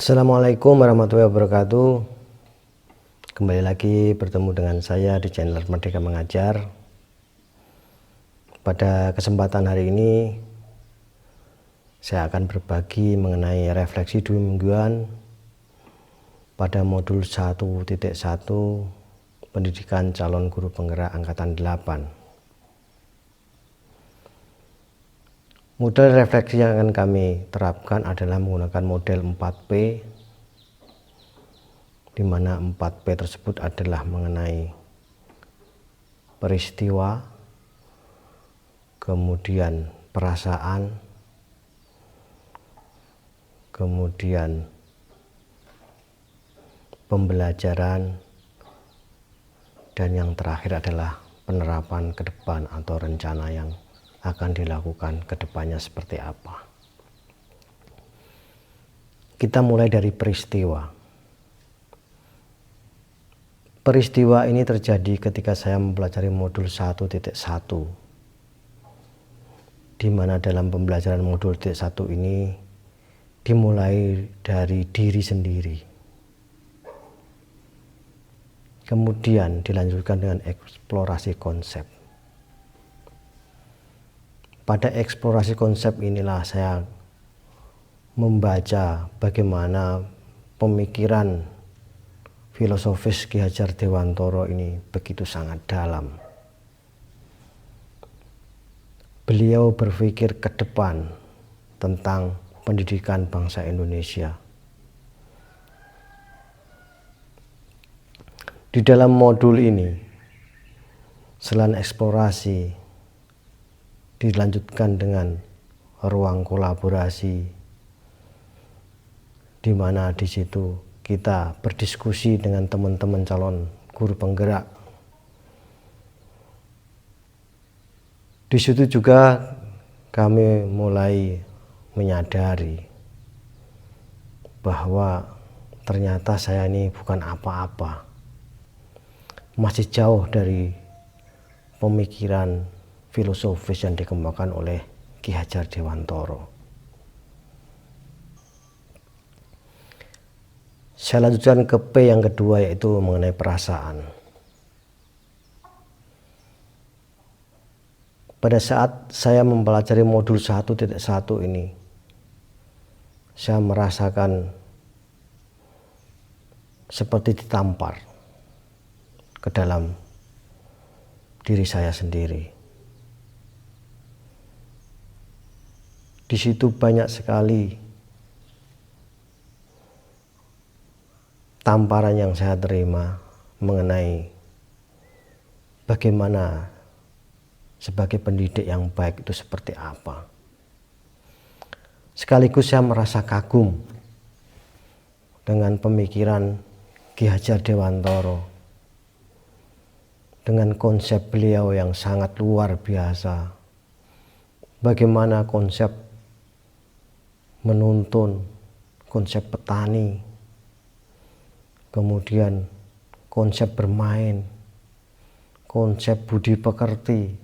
Assalamualaikum warahmatullahi wabarakatuh. Kembali lagi bertemu dengan saya di channel Merdeka Mengajar. Pada kesempatan hari ini saya akan berbagi mengenai refleksi 2 mingguan pada modul 1.1 pendidikan calon guru penggerak angkatan 8. Model refleksi yang akan kami terapkan adalah menggunakan model 4P, di mana 4P tersebut adalah mengenai peristiwa, kemudian perasaan, kemudian pembelajaran, dan yang terakhir adalah penerapan ke depan atau rencana yang akan dilakukan ke depannya seperti apa. Kita mulai dari peristiwa. Peristiwa ini terjadi ketika saya mempelajari modul 1.1, di mana dalam pembelajaran modul 1 ini dimulai dari diri sendiri. Kemudian dilanjutkan dengan eksplorasi konsep. Pada eksplorasi konsep inilah saya membaca bagaimana pemikiran filosofis Ki Hajar Dewantara ini begitu sangat dalam. Beliau berpikir ke depan tentang pendidikan bangsa Indonesia. Di dalam modul ini, selain eksplorasi, dilanjutkan dengan ruang kolaborasi, di mana di situ kita berdiskusi dengan teman-teman calon guru penggerak. Di situ juga kami mulai menyadari bahwa ternyata saya ini bukan apa-apa, masih jauh dari pemikiran filosofis yang dikembangkan oleh Ki Hajar Dewantara. Saya lanjutkan ke P yang kedua, yaitu mengenai perasaan. Pada saat saya mempelajari modul 1.1 ini, saya merasakan seperti ditampar ke dalam diri saya sendiri. Di situ banyak sekali tamparan yang saya terima mengenai bagaimana sebagai pendidik yang baik itu seperti apa. Sekaligus saya merasa kagum dengan pemikiran Ki Hajar Dewantara, dengan konsep beliau yang sangat luar biasa. Bagaimana konsep menuntun, konsep petani, kemudian konsep bermain, konsep budi pekerti,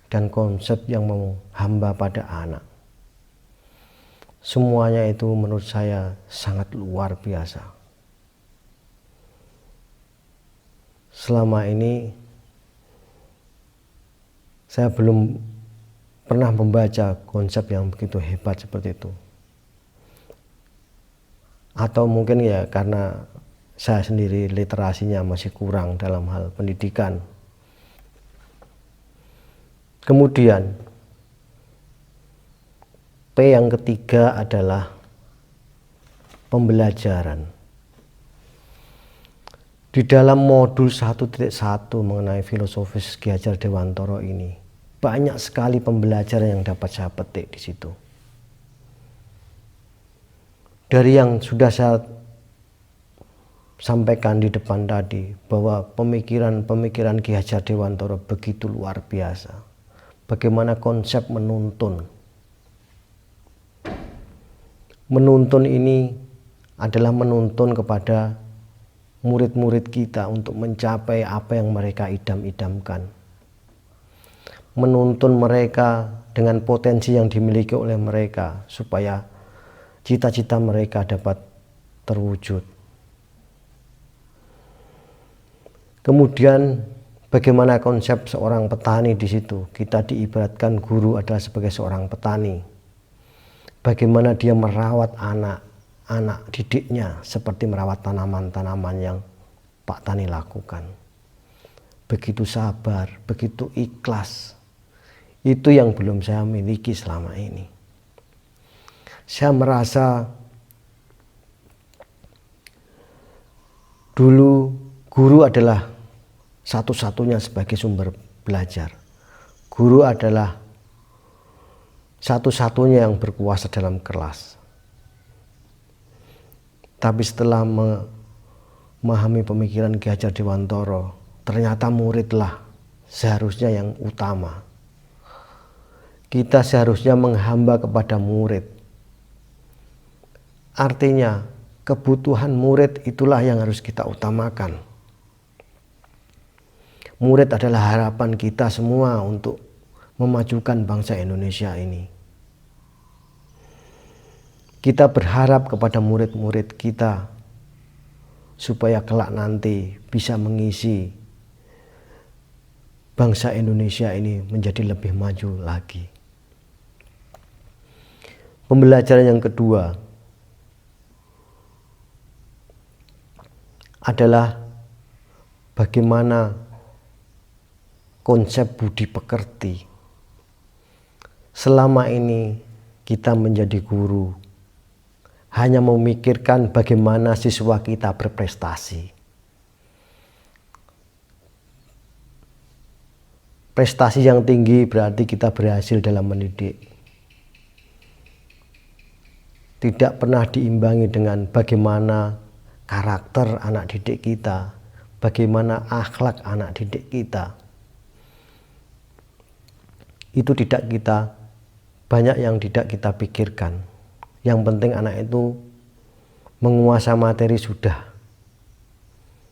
dan konsep yang menghamba pada anak. Semuanya itu menurut saya sangat luar biasa. Selama ini saya belum pernah membaca konsep yang begitu hebat seperti itu. Atau mungkin ya karena saya sendiri literasinya masih kurang dalam hal pendidikan. Kemudian P yang ketiga adalah pembelajaran. Di dalam modul 1.1 mengenai filosofis Ki Hajar Dewantara ini, banyak sekali pembelajaran yang dapat saya petik di situ. Dari yang sudah saya sampaikan di depan tadi, bahwa pemikiran Ki Hajar Dewantara begitu luar biasa. Bagaimana konsep menuntun. Menuntun ini adalah menuntun kepada murid-murid kita untuk mencapai apa yang mereka idam-idamkan. Menuntun mereka dengan potensi yang dimiliki oleh mereka supaya cita-cita mereka dapat terwujud. Kemudian bagaimana konsep seorang petani di situ? Kita diibaratkan guru adalah sebagai seorang petani. Bagaimana dia merawat anak didiknya seperti merawat tanaman-tanaman yang Pak Tani lakukan. Begitu sabar, begitu ikhlas. Itu yang belum saya miliki selama ini. Saya merasa dulu guru adalah satu-satunya sebagai sumber belajar. Guru adalah satu-satunya yang berkuasa dalam kelas. Tapi setelah memahami pemikiran Ki Hajar Dewantara, ternyata muridlah seharusnya yang utama. Kita seharusnya menghamba kepada murid. Artinya kebutuhan murid itulah yang harus kita utamakan. Murid adalah harapan kita semua untuk memajukan bangsa Indonesia ini. Kita berharap kepada murid-murid kita supaya kelak nanti bisa mengisi bangsa Indonesia ini menjadi lebih maju lagi. Pembelajaran yang kedua adalah bagaimana konsep budi pekerti. Selama ini kita menjadi guru hanya memikirkan bagaimana siswa kita berprestasi. Prestasi yang tinggi berarti kita berhasil dalam mendidik. Tidak pernah diimbangi dengan bagaimana karakter anak didik kita, bagaimana akhlak anak didik kita. Itu banyak yang tidak kita pikirkan. Yang penting anak itu menguasai materi sudah.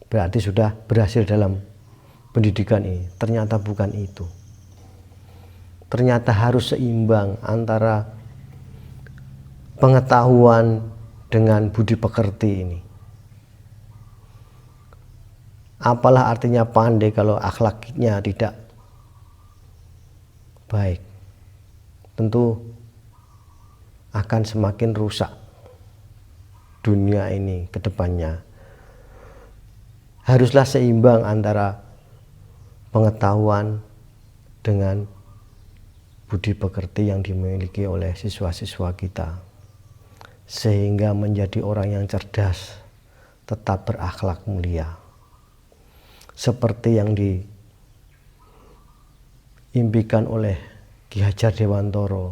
Berarti sudah berhasil dalam pendidikan ini. Ternyata bukan itu. Ternyata harus seimbang antara pengetahuan dengan budi pekerti ini. Apalah artinya pandai kalau akhlaknya tidak baik? Tentu akan semakin rusak dunia ini ke depannya. Haruslah seimbang antara pengetahuan dengan budi pekerti yang dimiliki oleh siswa-siswa kita. Sehingga menjadi orang yang cerdas, tetap berakhlak mulia. Seperti yang diimpikan oleh Ki Hajar Dewantara,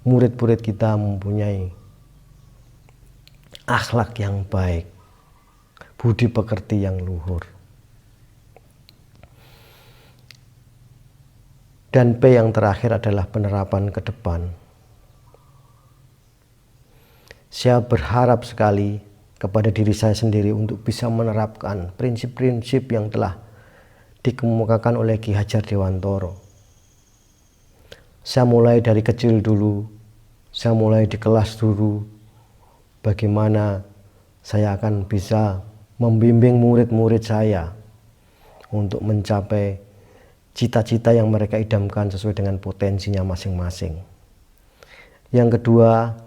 murid-murid kita mempunyai akhlak yang baik, budi pekerti yang luhur. Dan P yang terakhir adalah penerapan ke depan. Saya berharap sekali kepada diri saya sendiri untuk bisa menerapkan prinsip-prinsip yang telah dikemukakan oleh Ki Hajar Dewantara. Saya mulai dari kecil dulu, saya mulai di kelas dulu, bagaimana saya akan bisa membimbing murid-murid saya untuk mencapai cita-cita yang mereka idamkan sesuai dengan potensinya masing-masing. Yang kedua,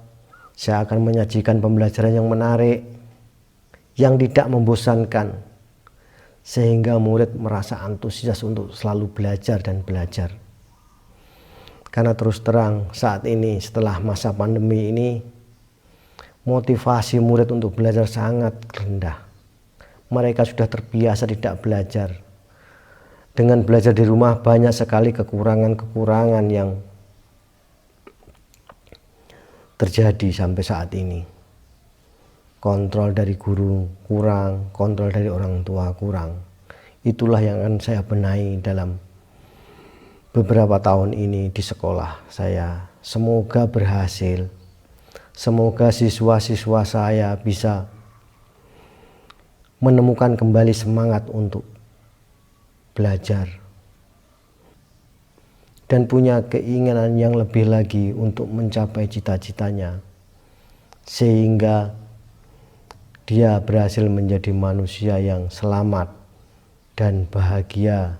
saya akan menyajikan pembelajaran yang menarik, yang tidak membosankan, sehingga murid merasa antusias untuk selalu belajar dan belajar. Karena terus terang saat ini setelah masa pandemi ini, motivasi murid untuk belajar sangat rendah. Mereka sudah terbiasa tidak belajar. Dengan belajar di rumah banyak sekali kekurangan-kekurangan yang terjadi sampai saat ini. Kontrol dari guru kurang, kontrol dari orang tua kurang. Itulah yang akan saya benahi dalam beberapa tahun ini di sekolah saya. Semoga berhasil. Semoga siswa-siswa saya bisa menemukan kembali semangat untuk belajar dan punya keinginan yang lebih lagi untuk mencapai cita-citanya, sehingga dia berhasil menjadi manusia yang selamat dan bahagia,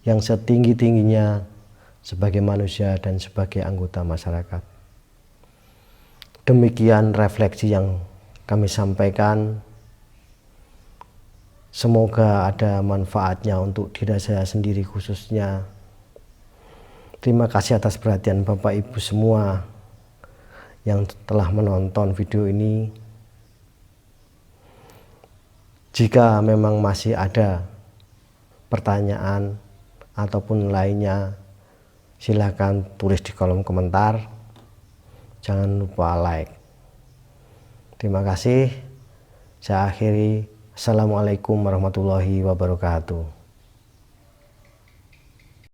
yang setinggi-tingginya sebagai manusia dan sebagai anggota masyarakat. Demikian refleksi yang kami sampaikan. Semoga ada manfaatnya untuk diri saya sendiri khususnya. Terima kasih atas perhatian Bapak Ibu semua yang telah menonton video ini. Jika memang masih ada pertanyaan ataupun lainnya, silakan tulis di kolom komentar. Jangan lupa like. Terima kasih. Saya akhiri. Assalamualaikum warahmatullahi wabarakatuh.